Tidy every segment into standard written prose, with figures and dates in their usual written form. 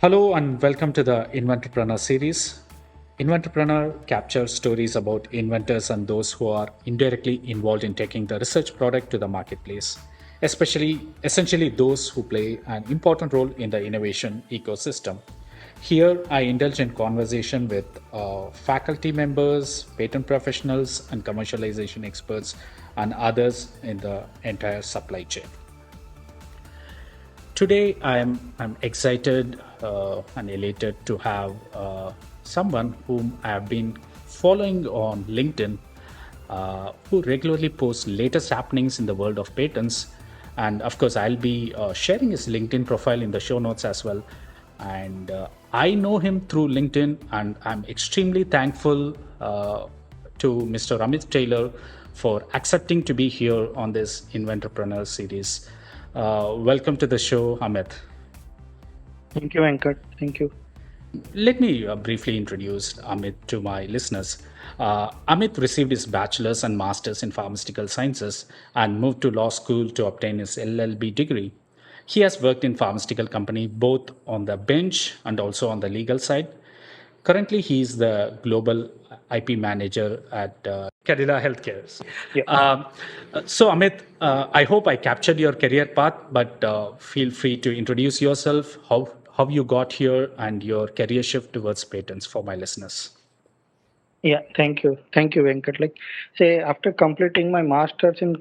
Hello and welcome to the Inventorpreneur series. Inventorpreneur captures stories about inventors and those who are indirectly involved in taking the research product to the marketplace, especially essentially those who play an important role in the innovation ecosystem. Here, I indulge in conversation with faculty members, patent professionals, and commercialization experts, and others in the entire supply chain. Today, I'm excited and elated to have someone whom I have been following on LinkedIn, who regularly posts latest happenings in the world of patents. And of course, I'll be sharing his LinkedIn profile in the show notes as well. And I know him through LinkedIn, and I'm extremely thankful to Mr. Amit Taylor for accepting to be here on this Inventorpreneur series. Welcome to the show, Amit. Thank you, Venkat. Thank you. Let me briefly introduce Amit to my listeners. Amit received his bachelor's and master's in pharmaceutical sciences and moved to law school to obtain his LLB degree. He has worked in pharmaceutical company both on the bench and also on the legal side. Currently, he is the global IP manager at Cadila Healthcare. Yeah. Um, so, Amit, I hope I captured your career path, but feel free to introduce yourself, how you got here, and your career shift towards patents for my listeners. Yeah. Thank you, Venkat. Say, after completing my master's in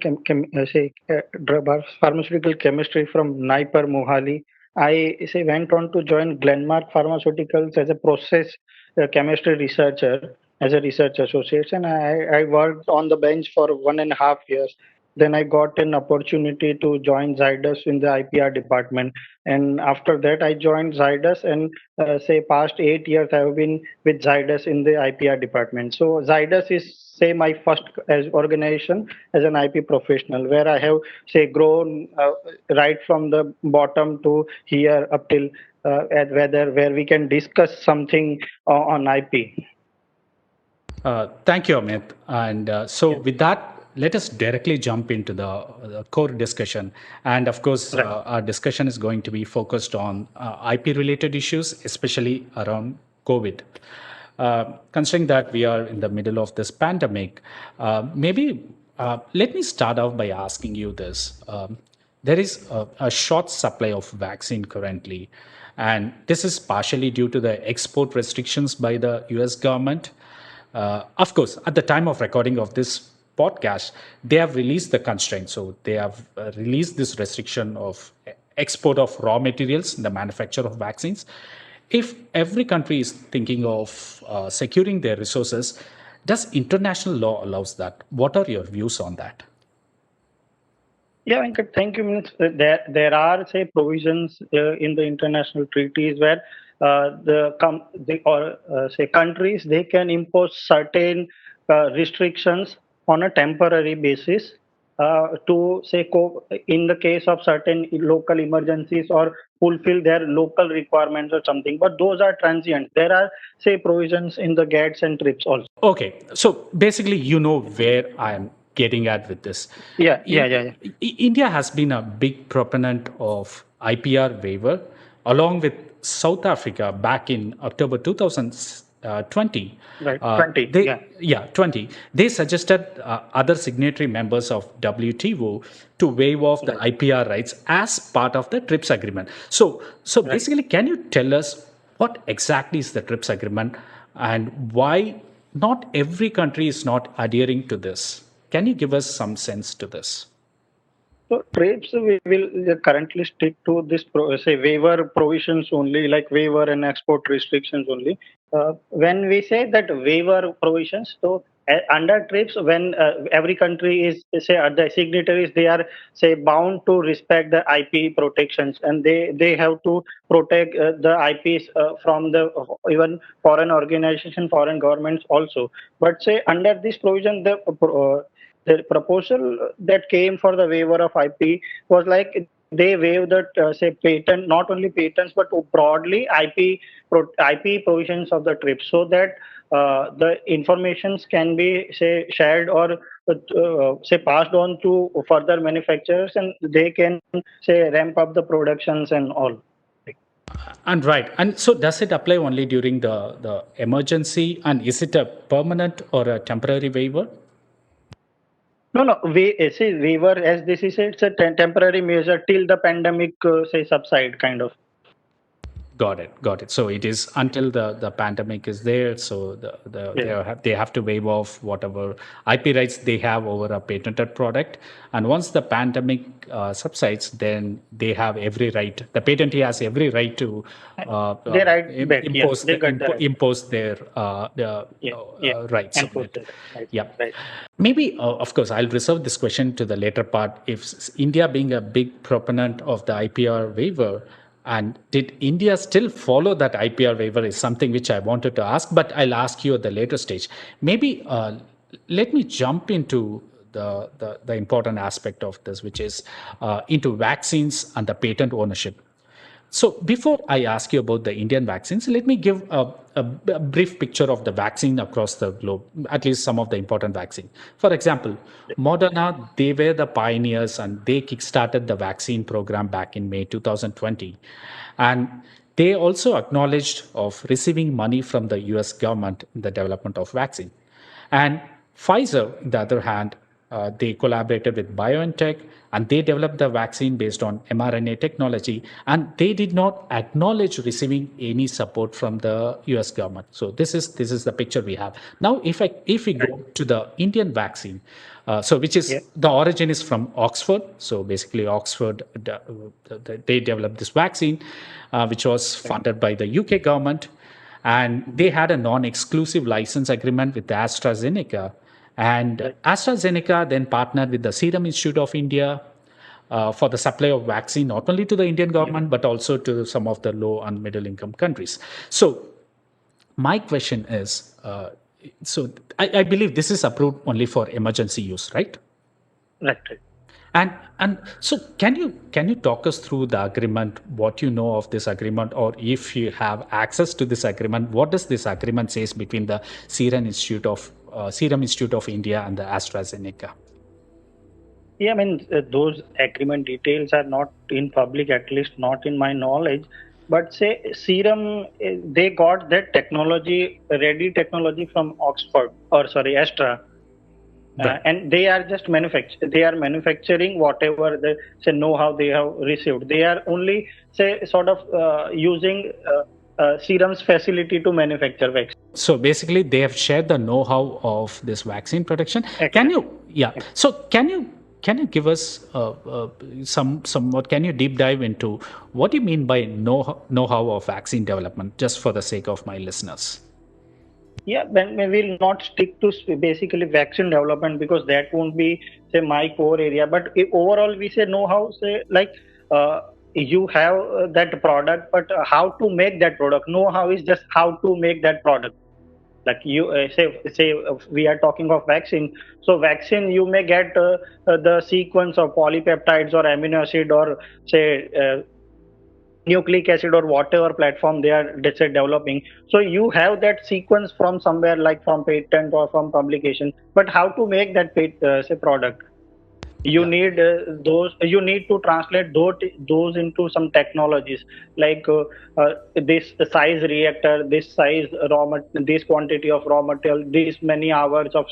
pharmaceutical chemistry from Naipur, Mohali, I went on to join Glenmark Pharmaceuticals as a process chemistry researcher, as a research associate, and I worked on the bench for 1.5 years. Then I got an opportunity to join Zydus in the IPR department, and after that I joined Zydus, and past 8 years I have been with Zydus in the IPR department. So Zydus is my first as organization as an IP professional, where I have grown right from the bottom to here up till at where we can discuss something on IP. Thank you, Amit. And Yeah. with that, let us directly jump into the core discussion. And of course, Right. our discussion is going to be focused on IP related issues, especially around COVID. Considering that we are in the middle of this pandemic, maybe let me start off by asking you this. There is a short supply of vaccine currently, and this is partially due to the export restrictions by the US government. Of course, at the time of recording of this podcast, they have released the constraint. So they have released this restriction of export of raw materials in the manufacture of vaccines. If every country is thinking of securing their resources, does international law allows that? What are your views on that? Yeah, Venkat, thank you. There are provisions in the international treaties where the countries, they can impose certain restrictions on a temporary basis to in the case of certain local emergencies or fulfill their local requirements or something. But those are transient. There are provisions in the GATS and TRIPS also. Okay, so basically, you know where I am getting at with this. Yeah, yeah, I- yeah, yeah. India has been a big proponent of IPR waiver, along with South Africa back in October 2020. Right. 20. They Yeah. yeah 20. They suggested other signatory members of WTO to waive off the Right. IPR rights as part of the TRIPS agreement. So Right. basically, can you tell us what exactly is the TRIPS agreement and why not every country is not adhering to this? Can you give us some sense to this? So TRIPS we will currently stick to this waiver provisions only, like waiver and export restrictions only. When we say that waiver provisions, so under TRIPS, when every country is the signatories, they are bound to respect the IP protections, and they have to protect the IPs from the even foreign organization, foreign governments also. But under this provision, the proposal that came for the waiver of IP was like they waive that patent, not only patents but broadly IP provisions of the TRIPS, so that the informations can be shared or passed on to further manufacturers, and they can ramp up the productions and all. And right. And so does it apply only during the emergency? And is it a permanent or a temporary waiver? No, we see waiver, as this is it's a temporary measure till the pandemic say subside kind of. Got it. Got it. So it is until the pandemic is there. So Yeah. they have to waive off whatever IP rights they have over a patented product. And once the pandemic subsides, then they have every right. The patentee has every right to They write back. Yeah, impose they got the right. impose their Yeah, yeah. rights on Enforce it. it. Right. Yeah. Right. Maybe, of course, I'll reserve this question to the later part. If India being a big proponent of the IPR waiver, and did India still follow that IPR waiver is something which I wanted to ask, but I'll ask you at the later stage. Maybe let me jump into the important aspect of this, which is into vaccines and the patent ownership. So before I ask you about the Indian vaccines, let me give a brief picture of the vaccine across the globe, at least some of the important vaccine. For example, Moderna, they were the pioneers and they kickstarted the vaccine program back in May 2020. And they also acknowledged of receiving money from the US government in the development of vaccine. And Pfizer, on the other hand, they collaborated with BioNTech and they developed the vaccine based on mRNA technology. And they did not acknowledge receiving any support from the US government. So this is the picture we have. Now, if we go to the Indian vaccine, so which Yeah. is the origin is from Oxford. So basically, Oxford they developed this vaccine, which was funded by the UK government, and they had a non-exclusive license agreement with AstraZeneca. And AstraZeneca then partnered with the Serum Institute of India for the supply of vaccine, not only to the Indian government, but also to some of the low and middle income countries. So my question is, so I believe this is approved only for emergency use, right? Right. Right. And so can you talk us through the agreement, what you know of this agreement, or if you have access to this agreement, what does this agreement says between the Serum Institute of India and the AstraZeneca? Yeah, I mean, those agreement details are not in public, at least not in my knowledge. But say Serum, they got that technology, ready technology from Oxford, or sorry, Astra, Right. and they are just They are manufacturing whatever the say know-how they have received. They are only say sort of using Serum's facility to manufacture vaccine. So basically, they have shared the know-how of this vaccine production. Can Exactly. you, yeah? So can you give us somewhat? Can you deep dive into what do you mean by know-how of vaccine development, just for the sake of my listeners? Yeah, when we will not stick to basically vaccine development because that won't be say my core area. But if overall we say know-how, say like you have that product, but how to make that product. Know-how is just how to make that product. Like you say we are talking of vaccine. So vaccine you may get the sequence of polypeptides or amino acid or say nucleic acid or whatever platform they are let's say developing. So you have that sequence from somewhere like from patent or from publication, but how to make that say product, you Yeah. need you need to translate those into some technologies like this size reactor, this size this quantity of raw material, this many hours of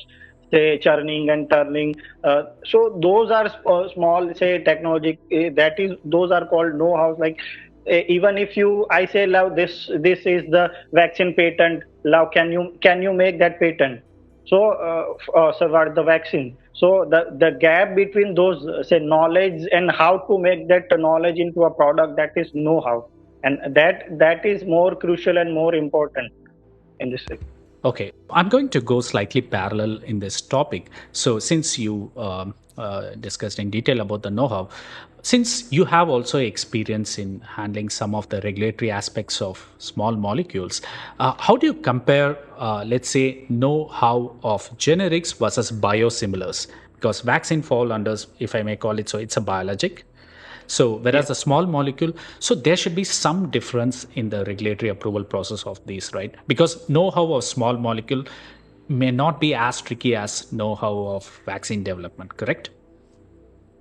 say churning and turning. So those are small say technology that is those are called know-hows. Like even if you I say love this is the vaccine patent, love can you make that patent. So so what the vaccine, so the gap between those say knowledge and how to make that knowledge into a product, that is know-how, and that is more crucial and more important in this sector. Okay, I'm going to go slightly parallel in this topic. So, since you discussed in detail about the know how, since you have also experience in handling some of the regulatory aspects of small molecules, how do you compare, let's say, know how of generics versus biosimilars? Because vaccine fall under, if I may call it so, it's a biologic. So, Yeah. whereas a small molecule, so there should be some difference in the regulatory approval process of these, right? Because know-how of small molecule may not be as tricky as know-how of vaccine development, correct?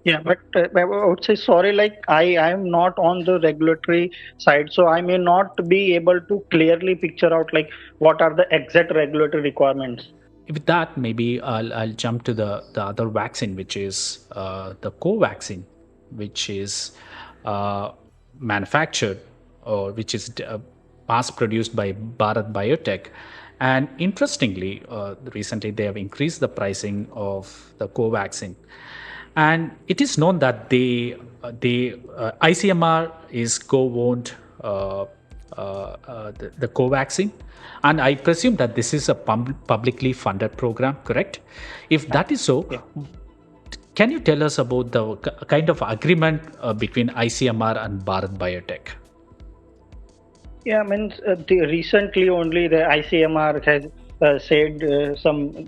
Yeah, but I would say sorry, like I am not on the regulatory side, so I may not be able to clearly picture out like what are the exact regulatory requirements. With that, maybe I'll jump to the other vaccine, which is the Covaxin, which is uh, manufactured or which is mass produced by Bharat Biotech. And interestingly, recently they have increased the pricing of the Covaxin, and it is known that ICMR is co-owned the Covaxin, and I presume that this is a publicly funded program, correct? If that is so, Yeah. can you tell us about the kind of agreement between ICMR and Bharat Biotech? Yeah, means recently only the ICMR has said some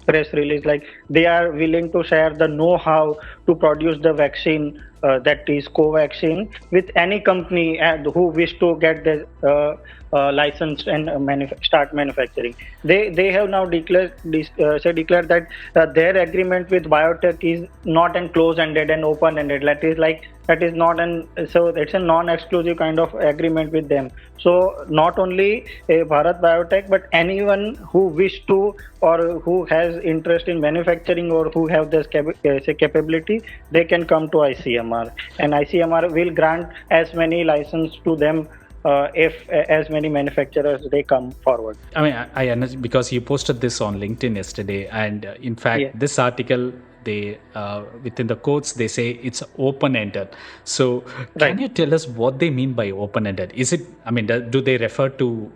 press release like they are willing to share the know-how to produce the vaccine that is Covaxin with any company who wish to get the license and start manufacturing. They have now declared that their agreement with biotech is not an close-ended and open-ended. That is not an so it's a non-exclusive kind of agreement with them. So not only Bharat Biotech, but anyone who wish to or who has interest in manufacturing or who have this capability, they can come to ICMR, and ICMR will grant as many license to them if as many manufacturers they come forward. I mean, I understand because you posted this on LinkedIn yesterday, and in Yeah, fact, this article they within the quotes they say it's open ended. So, can right. you tell us what they mean by open ended? Is it? I mean, do they refer to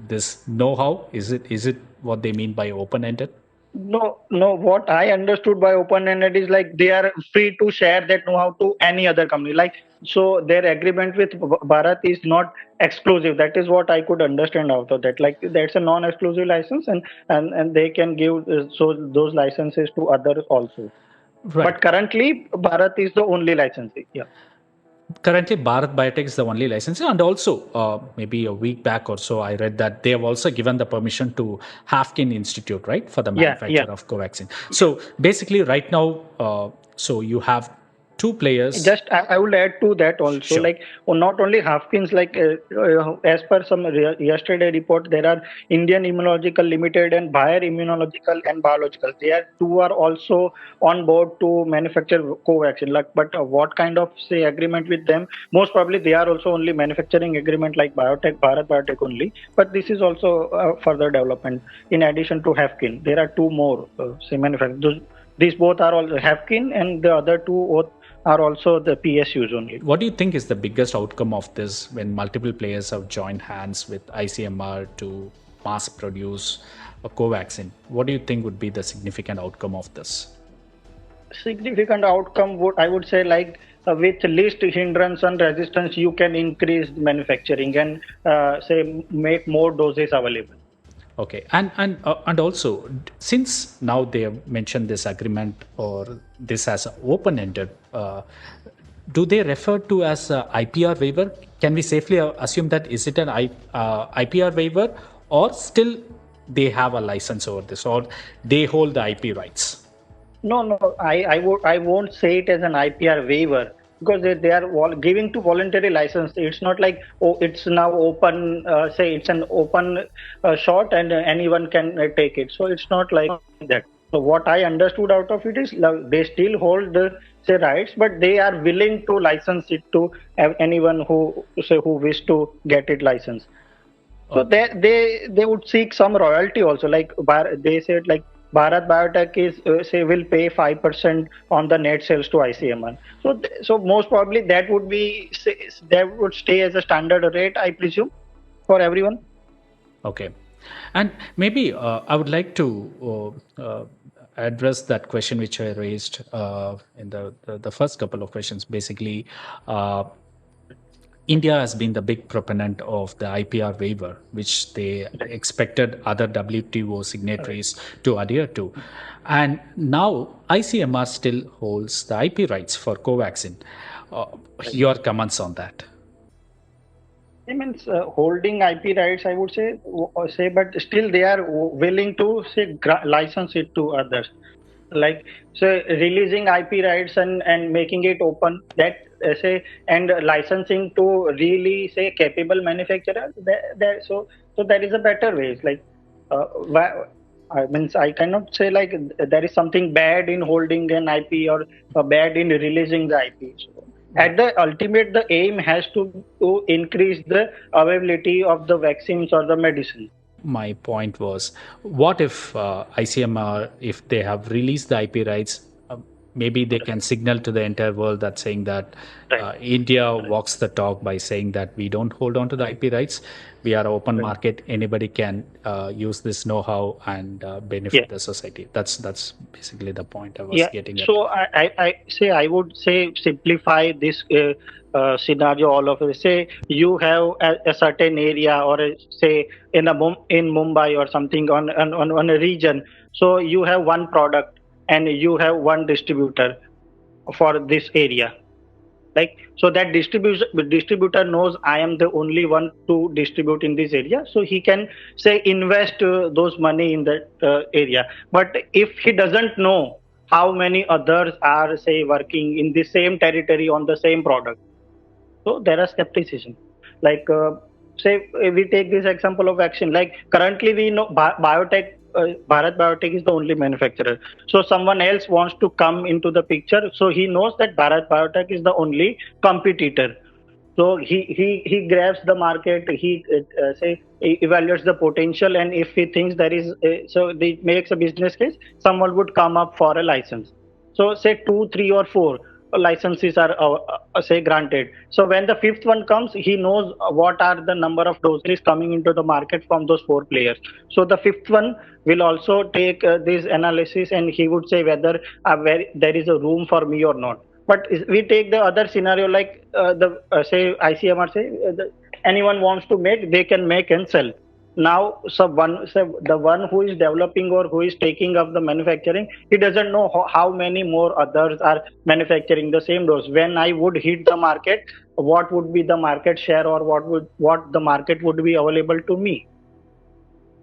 this know-how? Is it what they mean by open ended? No, no. What I understood by open-ended is like they are free to share that know-how to any other company. Like so, their agreement with Bharat is not exclusive. That is what I could understand out of that. Like that's a non-exclusive license, and they can give so those licenses to others also. Right. But currently, Bharat is the only licensee. Yeah, Currently, Bharat Biotech is the only licensee, and also maybe a week back or so, I read that they have also given the permission to Hafkin Institute, right, for the yeah, manufacture yeah. of Covaxin. So basically, right now, so you have two players. Just I would add to that also, Sure. like not only Hafkins, like as per some yesterday report, there are Indian Immunological Limited and Bayer Immunological and Biological. They are two are also on board to manufacture Covaxin. Like, but what kind of say agreement with them? Most probably they are also only manufacturing agreement like Biotech, Bharat Biotech only. But this is also further development. In addition to Hafkin, there are two more say manufacturers. These both are all Hafkin, and the other two are also the PSUs only. What do you think is the biggest outcome of this when multiple players have joined hands with ICMR to mass produce a Covaxin? What do you think would be the significant outcome of this? Significant outcome would I would say like with least hindrance and resistance, you can increase manufacturing and say make more doses available. Okay, and also since now they have mentioned this agreement or this as open ended, do they refer to as a IPR waiver? Can we safely assume that is it an IPR waiver, or still they have a license over this, or they hold the IP rights? No, no, I won't say it as an IPR waiver because they are giving to voluntary license. It's not like oh, it's now open. Say it's an open shot and anyone can take it. So it's not like that. So what I understood out of it is they still hold the say rights, but they are willing to license it to anyone who say who wish to get it licensed. So Okay. they would seek some royalty also. Like they said, like Bharat Biotech is say will pay 5% on the net sales to ICMR. So so most probably that would be that would stay as a standard rate, I presume, for everyone. Okay. And maybe I would like to address that question which I raised in the first couple of questions. Basically, uh, India has been the big proponent of the IPR waiver, which they expected other WTO Right. signatories to adhere to. And now ICMR still holds the IP rights for Covaxin. Uh, Right. your comments on that? I mean, holding IP rights, I would say, but still they are willing to say license it to others. like so releasing IP rights and making it open, that say, and licensing to really say capable manufacturer, so there is a better ways, like why, I mean, I cannot say like there is something bad in holding an IP or bad in releasing the IP. So Right. at the ultimate, the aim has to increase the availability of the vaccines or the medicine. My point was, what if ICMR, if they have released the IP rights, maybe they can signal to the entire world that saying that Right, India right, walks the talk by saying that we don't hold on to the IP rights. We are an open right. market. Anybody can use this know-how and Yeah. benefit the society. That's basically the point I was Yeah, getting at. so I say I would say simplify this scenario all of it. Say you have a certain area or say in in Mumbai or something on a region. So you have one product and you have one distributor for this area. Like so that distributor knows I am the only one to distribute in this area, so he can say invest those money in that area. But if he doesn't know how many others are say working in the same territory on the same product, so there are skepticism. Like say we take this example of vaccine. Like currently we know biotech, Bharat Biotech is the only manufacturer. So someone else wants to come into the picture. So he knows that Bharat Biotech is the only competitor. So he grabs the market. He say evaluates the potential, and if he thinks there is so he makes a business case, someone would come up for a license. So say two, three, or four licenses are say granted. So when the fifth one comes, he knows what are the number of doses coming into the market from those four players. So the fifth one will also take this analysis, and he would say whether where there is a room for me or not. But we take the other scenario, like the say ICMR say anyone wants to make, they can make and sell. Now, so the one who is developing or who is taking up the manufacturing, he doesn't know how many more others are manufacturing the same dose. When I would hit the market, what would be the market share, or what the market would be available to me?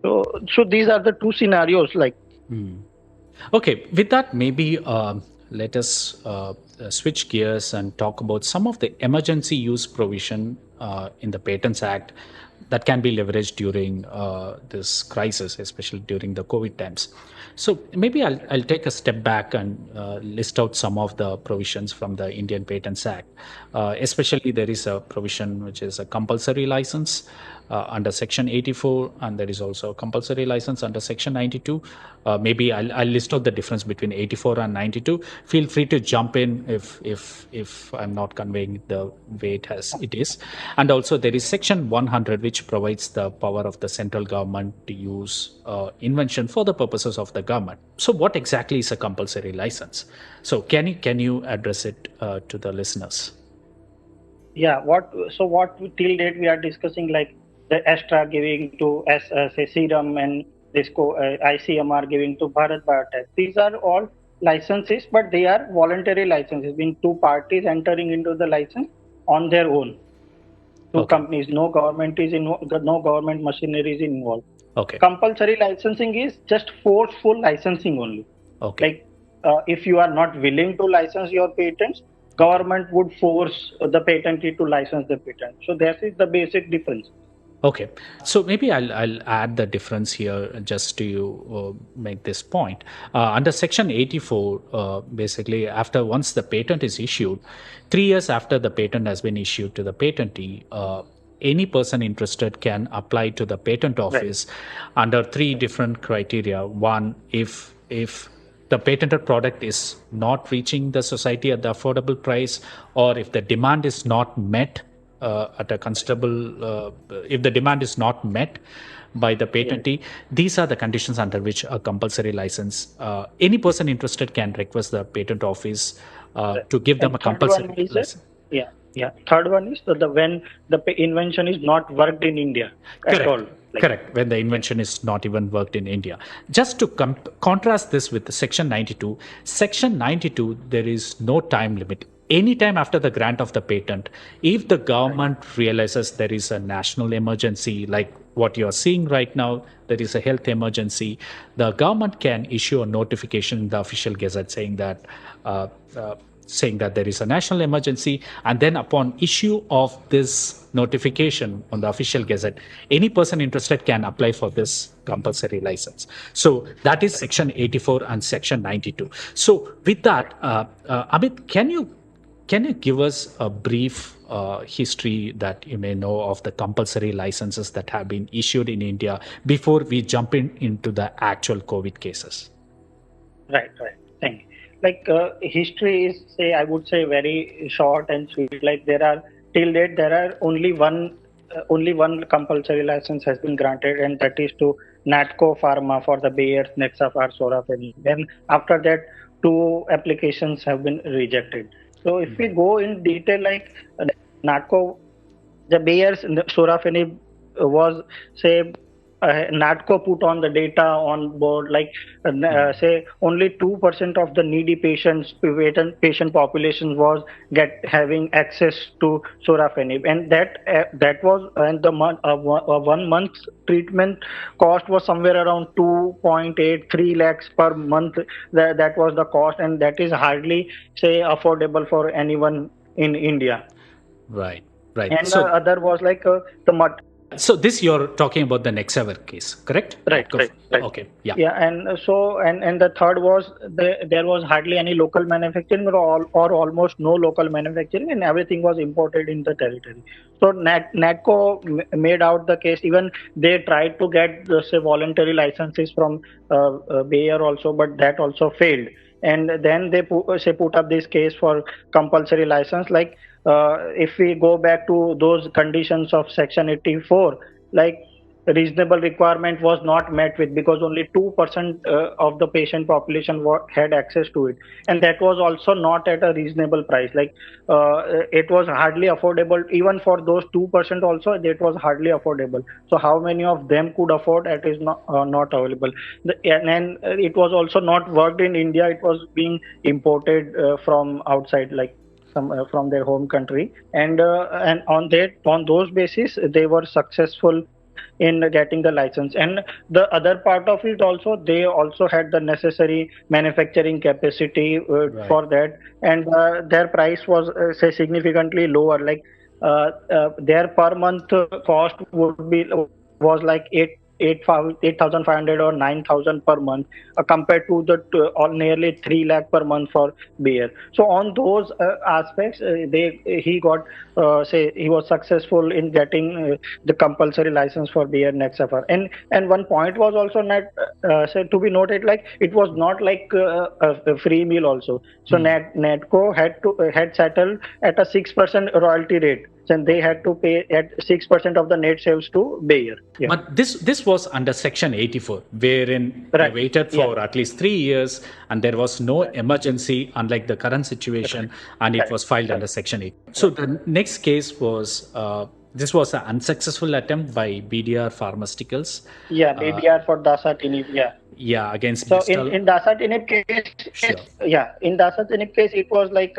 So these are the two scenarios. Like Okay, with that, maybe let us switch gears and talk about some of the emergency use provision in the Patents Act that can be leveraged during this crisis, especially during the COVID times. So maybe I'll take a step back and list out some of the provisions from the Indian Patents Act. Especially, there is a provision which is a compulsory license under Section 84, and there is also a compulsory license under Section 92. Maybe I'll list out the difference between 84 and 92. Feel free to jump in if I'm not conveying the way it is. And also there is Section 100, which provides the power of the central government to use invention for the purposes of the government. So what exactly is a compulsory license? So can you address it to the listeners? yeah, what till date we are discussing, like the Astra giving to say Serum, and this ICMR giving to Bharat Biotech. These are all licenses, but they are voluntary licenses, being two parties entering into the license on their own. Two Okay. companies, no government is involved, no government machinery is involved. Okay. Compulsory licensing is just forceful licensing only. Okay. Like if you are not willing to license your patents, Okay. government would force the patentee to license the patent. So that is the basic difference. Okay, so maybe I'll add the difference here just to make this point. Under Section 84, basically, after once the patent is issued, 3 years after the patent has been issued to the patentee, any person interested can apply to the patent Right. office under three different criteria. One, if the patented product is not reaching the society at the affordable price, or if the demand is not met at a considerable, if the demand is not met by the Yeah. patentee, these are the conditions under which a compulsory license, any person interested can request the patent office Right. to give them And a third one compulsory is license. yeah, yeah. Third one is the when the invention is not worked in India at Correct. all. Like Correct. When the yeah, invention is not even worked in India. Just to contrast this with the Section 92, Section 92, there is no time limit. anytime after the grant of the patent, if the government realizes there is a national emergency, like what you're seeing right now, there is a health emergency, the government can issue a notification in the official gazette uh, uh, saying that there is a national emergency, and then upon issue of this notification on the official gazette, any person interested can apply for this compulsory license. So that is section 84 and section 92. So with that, Amit, can you give us a brief history that you may know of the compulsory licenses that have been issued in India before we jump into the actual COVID cases? Right, right. Thank you. Like history is, say, I would say very short and sweet. Like there are till date there are only one compulsory license has been granted, and that is to Natco Pharma for the Bayer's Nexafar Sorafenib. Then after that, two applications have been rejected. So if we go in detail, like Natco, the Bayer's Sorafenib was, say, Natco put on the data on board, like say only 2% of the needy patient population was having access to sorafenib, and that was, and the 1 month treatment cost was somewhere around 2.83 lakhs per month. That was the cost, and that is hardly, say, affordable for anyone in India. Right, right. And the other was like so this you're talking about the Nexavar case, correct? Right. Okay, yeah. Yeah, and so and the third was there was hardly any local manufacturing, or almost no local manufacturing, and everything was imported in the territory. So Natco made out the case. Even they tried to get say voluntary licenses from Bayer also, but that also failed. And then they put up this case for compulsory license. Like if we go back to those conditions of Section 84, like reasonable requirement was not met with, because only 2% of the patient population had access to it, and that was also not at a reasonable price. Like it was hardly affordable even for those 2%. Also, it was hardly affordable. So how many of them could afford? It is not available. And it was also not worked in India. It was being imported from outside, like from their home country, and on those basis they were successful in getting the license. And the other part of it also, they also had the necessary manufacturing capacity for that, and their price was say significantly lower. Like their per month cost was like 8,500 or 9,000 per month, compared to the nearly 3 lakh per month for Bayer. So on those aspects, he got say he was successful in getting the compulsory license for Bayer Nexavar. And one point was also not said to be noted, like it was not like a free meal also. So Natco had settled at a 6% royalty rate, and they had to pay at 6% of the net sales to Bayer. Yeah. But this was under Section 84, wherein they waited for at least 3 years, and there was no emergency, unlike the current situation, and it was filed under Section 8. So the next case was this was an unsuccessful attempt by BDR Pharmaceuticals. Yeah, BDR for Dasatinib. Yeah, against so Bristol. in Dasatinib case, in Dasatinib case, it was like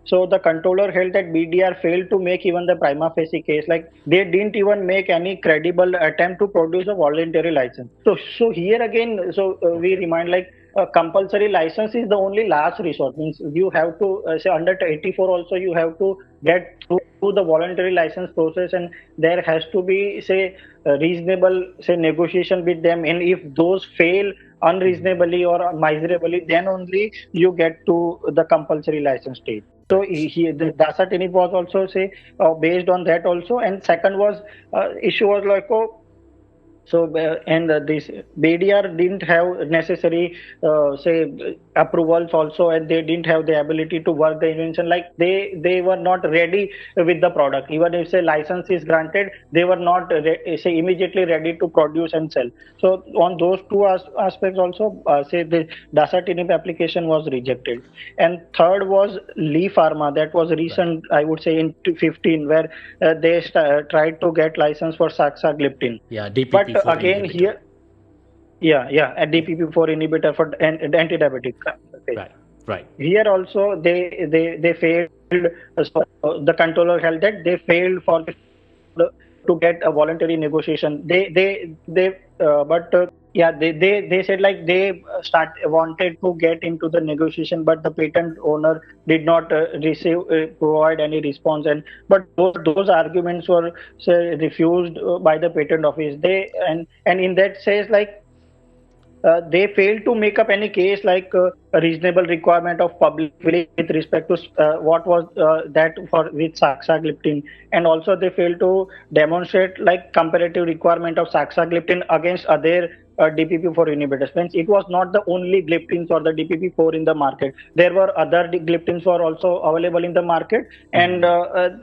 so the controller held that BDR failed to make even the prima facie case. Like they didn't even make any credible attempt to produce a voluntary license. So here again, we remind, like a compulsory license is the only last resort. Means you have to say under 84 also you have to get through the voluntary license process, and there has to be, say, reasonable, say, negotiation with them, and if those fail unreasonably or miserably, then only you get to the compulsory license stage. So the Dasatinib was also, say, based on that also. And second was issue was like, and this BDR didn't have necessary say approvals also, and they didn't have the ability to work the invention. Like they were not ready with the product. Even if say license is granted, they were not say immediately ready to produce and sell. So on those two aspects also, say the Dasatinib application was rejected. And third was Lee Pharma. That was recent, I would say, in 2015, where they tried to get license for Saxagliptin. Yeah, DPP. But again inhibitor. Here, a DPP-4 inhibitor for anti-diabetic. Right. Here also they failed the controller held that they failed for to get a voluntary negotiation. But yeah, they said like they wanted to get into the negotiation, but the patent owner did not provide any response. And but those arguments were say, refused by the patent office. And in that says like they failed to make up any case like a reasonable requirement of public will with respect to what was that for with saxagliptin, and also they failed to demonstrate like comparative requirement of saxagliptin against other DPP-4 inhibitors. Means it was not the only gliptins or the DPP-4 in the market. There were other gliptins were also available in the market, and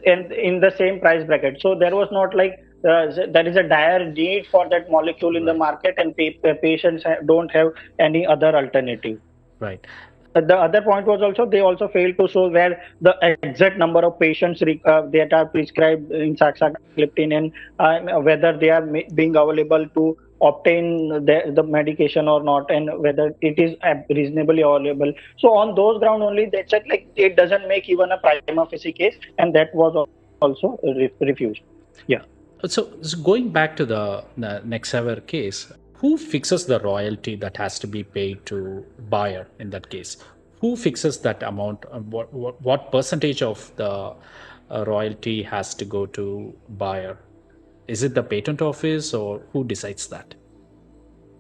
in the same price bracket. So there was not like there is a dire need for that molecule in the market, and patients don't have any other alternative. Right. The other point was also they also failed to show where the exact number of patients that are prescribed in saxagliptin, and whether they are being available to obtain the medication or not, and whether it is reasonably available. So on those ground only they said like it doesn't make even a prima facie case, and that was also refused. Yeah. So going back to the Nexavar case, who fixes the royalty that has to be paid to buyer in that case? Who fixes that amount? What percentage of the royalty has to go to buyer? Is it the patent office or who decides that?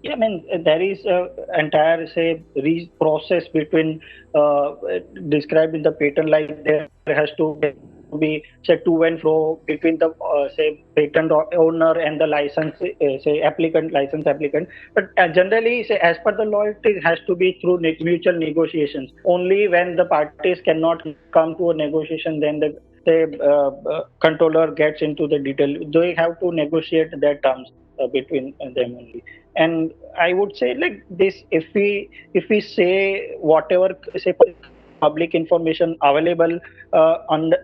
Yeah, I mean, there is a entire, say, process between described in the patent, like there has to be, say, to and fro between the, say, patent owner and the license, say, license applicant. But generally, say, as per the law, it has to be through mutual negotiations. Only when the parties cannot come to a negotiation, then the controller gets into the detail. They have to negotiate their terms between them only. And I would say like this: if we say whatever say public information available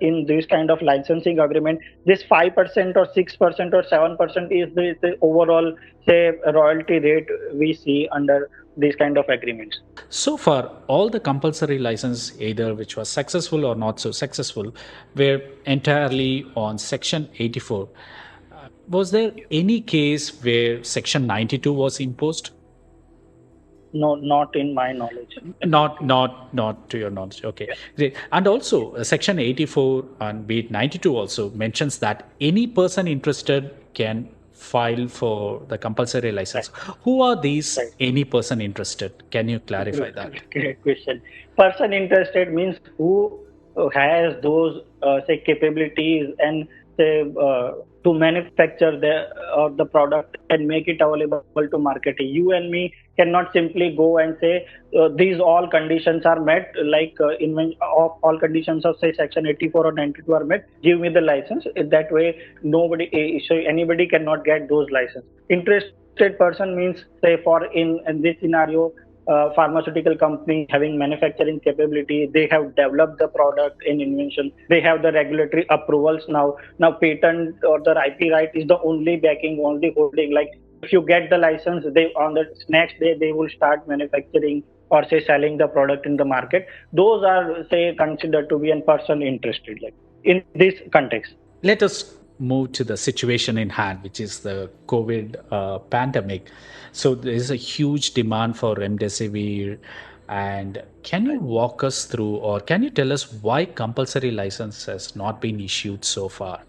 in this kind of licensing agreement, this 5% or 6% or 7% is the overall say royalty rate we see under these kind of agreements. So far, all the compulsory license, either which was successful or not so successful, were entirely on Section 84. Was there any case where Section 92 was imposed? No, not in my knowledge. Not to your knowledge. Okay, great. And also, Section 84 and be it 92 also mentions that any person interested can file for the compulsory license. Right. Who are these any person interested? Can you clarify that? Great question. Person interested means who has those say capabilities and say to manufacture the product and make it available to market. You and me cannot simply go and say these all conditions are met, like all conditions of say Section 84 or 92 are met, give me the license. That way anybody cannot get those license. Interested person means say for in this scenario, pharmaceutical company having manufacturing capability, they have developed the product in invention, they have the regulatory approvals. Now patent or the IP right is the only backing, only holding. Like if you get the license, they on the next day they will start manufacturing or say selling the product in the market. Those are say considered to be a person interested, like in this context. Let us move to the situation in hand, which is the COVID pandemic. So there is a huge demand for remdesivir. And can you walk us through, or can you tell us why compulsory license has not been issued so far?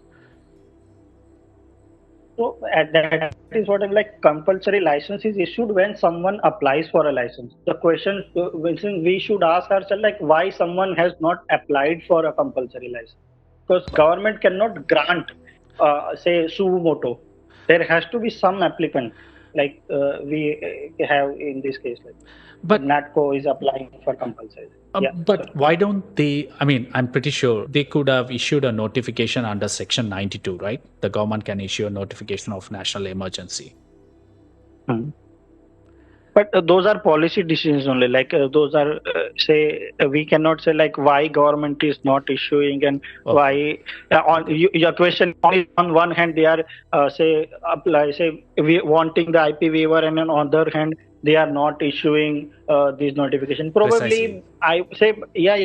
So that is what I'm like. Compulsory license is issued when someone applies for a license. The question we should ask ourselves like why someone has not applied for a compulsory license, because government cannot grant say suo motu. There has to be some applicant, like we have in this case. Like, but NATCO is applying for compulsory. But why don't they? I mean, I'm pretty sure they could have issued a notification under Section 92, right? The government can issue a notification of national emergency. But those are policy decisions only. Like those are say we cannot say like why government is not issuing and why. Your question on one hand they are say apply say we wanting the IP waiver, and on other hand they are not issuing these notification. Precisely. Probably, I say, yeah.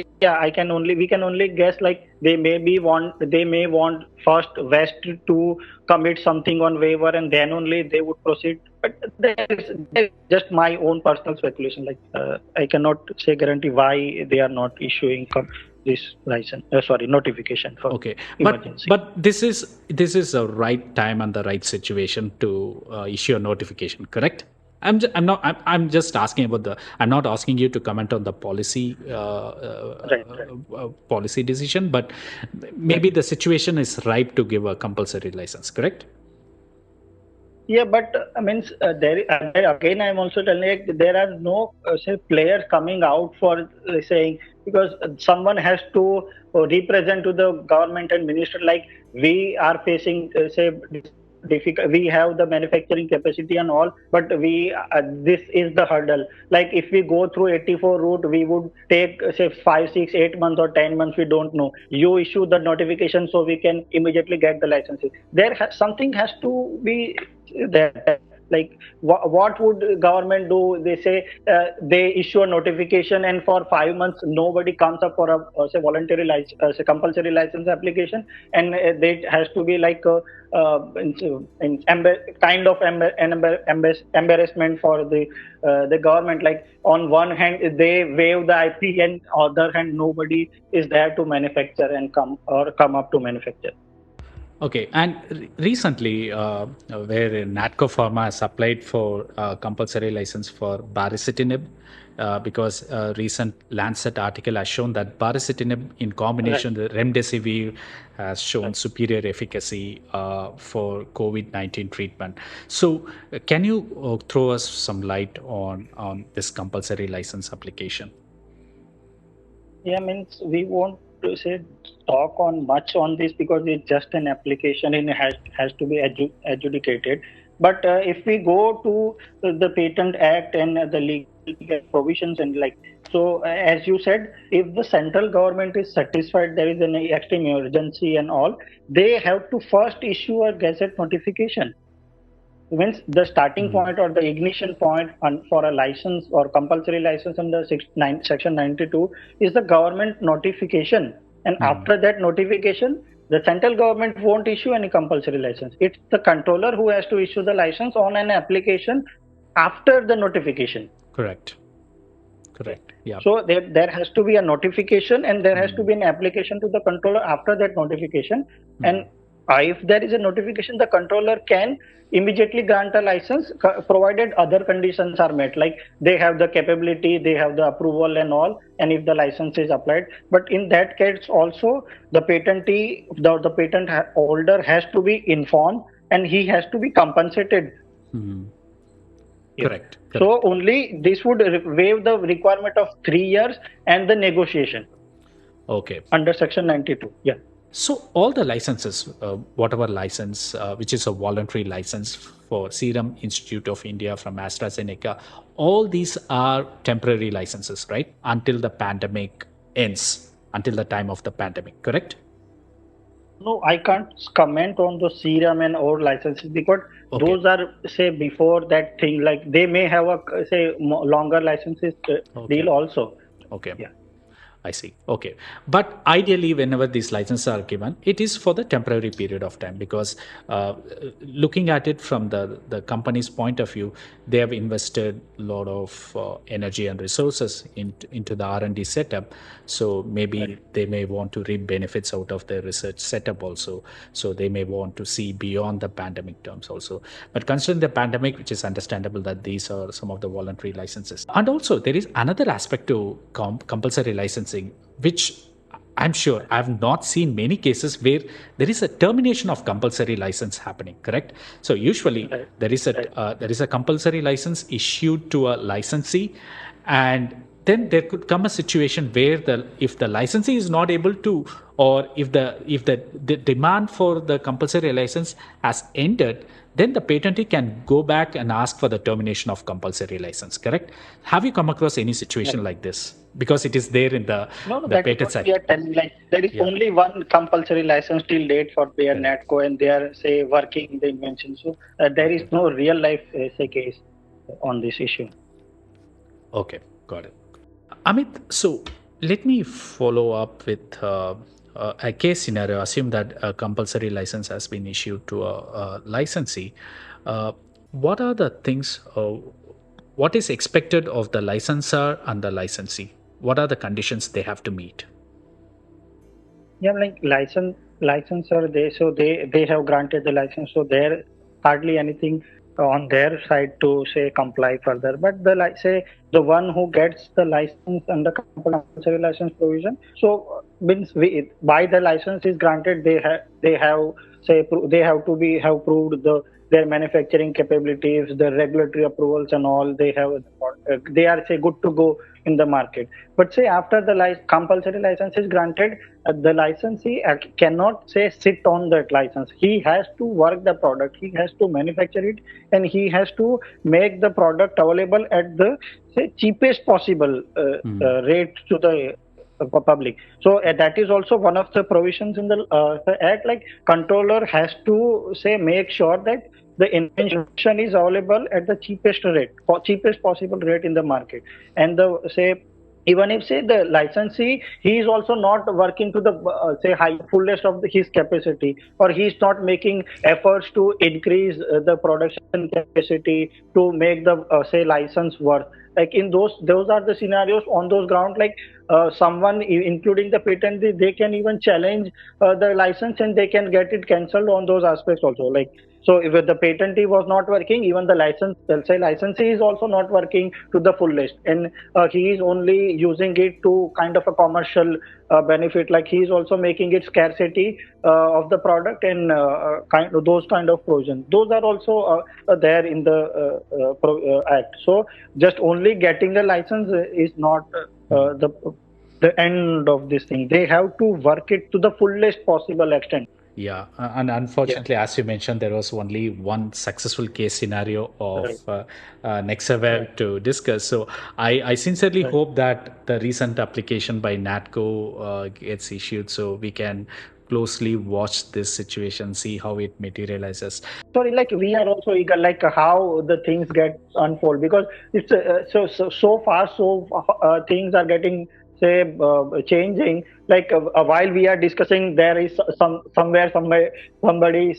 We can only guess. Like they may want first West to commit something on waiver, and then only they would proceed. But there is just my own personal speculation. Like I cannot say guarantee why they are not issuing this license. Sorry, notification for Okay, emergency. but this is a right time and the right situation to issue a notification, correct? I'm just asking about the. I'm not asking you to comment on the policy Right. policy decision, but maybe the situation is ripe to give a compulsory license, correct? Yeah, but I mean, again, I'm also telling you, like, there are no say players coming out for saying, because someone has to represent to the government and minister, like we are facing say difficult. We have the manufacturing capacity and all, but we this is the hurdle. Like if we go through 84 route, we would take say 5, 6, 8 months or 10 months. We don't know. You issue the notification so we can immediately get the licenses. Something has to be there. Like what would government do? They say they issue a notification, and for 5 months nobody comes up for a say voluntary license, say compulsory license application, and they has to be like kind of embarrassment for the government. Like on one hand they waive the IP, and other hand nobody is there to manufacture and come up to manufacture. Okay, and recently, where Natco Pharma has applied for compulsory license for baricitinib, because a recent Lancet article has shown that baricitinib in combination with remdesivir has shown superior efficacy for COVID-19 treatment. So, can you throw us some light on this compulsory license application? Yeah, means we won't to say talk on much on this because it's just an application and it has to be adjudicated. But if we go to the Patent Act and the legal provisions and like so, as you said, if the central government is satisfied there is an extreme emergency and all, they have to first issue a gazette notification. Means the starting point or the ignition point for a license or compulsory license under section 92 is the government notification, and after that notification the central government won't issue any compulsory license. It's the controller who has to issue the license on an application after the notification. Correct. Yeah. So there has to be a notification and there has to be an application to the controller after that notification. And if there is a notification, the controller can immediately grant a license provided other conditions are met, like they have the capability, they have the approval and all, and if the license is applied. But in that case also the patentee, the patent holder has to be informed and he has to be compensated. Correct. So only this would waive the requirement of 3 years and the negotiation. Okay. Under section 92. Yeah. So all the licenses, whatever license, which is a voluntary license for Serum Institute of India from AstraZeneca, all these are temporary licenses, right? Until the pandemic ends, until the time of the pandemic, correct? No, I can't comment on the Serum and all licenses because those are say before that thing. Like they may have a say longer licenses deal also. Okay. Yeah. I see. Okay. But ideally, whenever these licenses are given, it is for the temporary period of time because looking at it from the company's point of view, they have invested a lot of energy and resources into the R&D setup. So maybe they may want to reap benefits out of their research setup also. So they may want to see beyond the pandemic terms also. But considering the pandemic, which is understandable that these are some of the voluntary licenses. And also there is another aspect to compulsory licensing, which I'm sure I've not seen many cases where there is a termination of compulsory license happening, correct? So usually there is a compulsory license issued to a licensee, and then there could come a situation where if the licensee is not able to, or if the demand for the compulsory license has ended, then the patentee can go back and ask for the termination of compulsory license, correct? Have you come across any situation like this? Because it is there in the patent side. We are telling, like there is only one compulsory license till date for Bayer Natco, and they are say working the invention. So there is no real life say case on this issue. Okay, got it. Amit, so let me follow up with a case scenario. Assume that a compulsory license has been issued to a licensee. Uh, what are the things, what is expected of the licensor and the licensee? What are the conditions they have to meet? Yeah, like licensor, they have granted the license, so there hardly anything on their side to say comply further. But say the one who gets the license under compulsory license provision, so means by the license is granted, they have they have to be have proved their manufacturing capabilities, the regulatory approvals and all. They are say good to go in the market. But say after the compulsory license is granted, the licensee cannot say sit on that license. He has to work the product, he has to manufacture it, and he has to make the product available at the say cheapest possible rate to the public. So that is also one of the provisions in the act. Like controller has to say make sure that the invention is available at the cheapest rate, cheapest possible rate in the market. And the say even if say the licensee, he is also not working to the say high fullest of his capacity, or he is not making efforts to increase the production capacity to make the say license worth. Like in those are the scenarios on those ground. Like someone including the patent, they can even challenge the license and they can get it cancelled on those aspects also. Like so if the patentee was not working, even the say licensee is also not working to the fullest, and he is only using it to kind of a commercial benefit. Like he is also making it scarcity of the product, and kind of those kind of provisions. Those are also there in the act. So just only getting a license is not the end of this thing. They have to work it to the fullest possible extent. Yeah, and Yeah. unfortunately, as you mentioned, there was only one successful case scenario of Right. Nexavar to discuss. So I sincerely Right. hope that the recent application by NATCO gets issued so we can closely watch this situation, see how it materializes. Sorry, like we are also eager, like how the things get unfold, because it's so far, so things are getting say changing. Like while we are discussing, there is somewhere somebody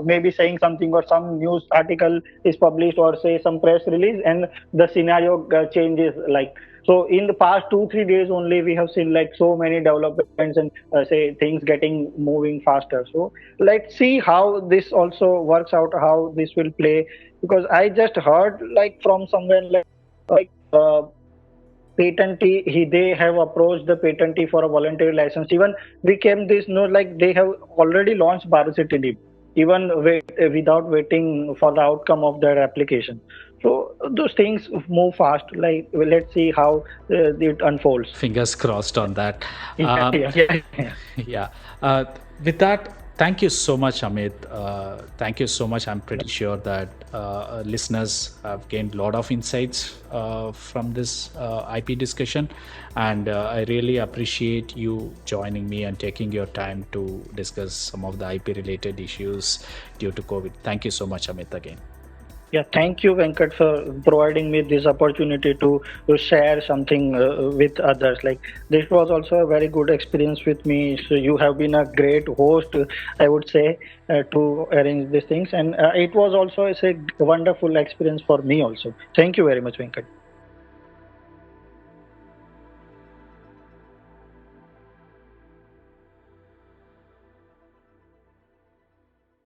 maybe saying something, or some news article is published, or say some press release, and the scenario changes. Like so in the past 2 3 days only, we have seen like so many developments, and say things getting moving faster. So let's see how this also works out, how this will play. Because I just heard like from somewhere, like patentee, they have approached the patentee for a voluntary license. Even we came this know, like they have already launched baricitinib, even without waiting for the outcome of their application. So those things move fast. Like let's see how it unfolds. Fingers crossed on that. Yeah, yeah. Yeah. Uh, with that, thank you so much, Amit. Thank you so much. I'm pretty sure that listeners have gained a lot of insights from this IP discussion. And I really appreciate you joining me and taking your time to discuss some of the IP related issues due to COVID. Thank you so much, Amit, again. Yeah, thank you, Venkat, for providing me this opportunity to share something with others. Like this was also a very good experience with me. So you have been a great host, I would say, to arrange these things, and it was also a wonderful experience for me also. Thank you very much, Venkat.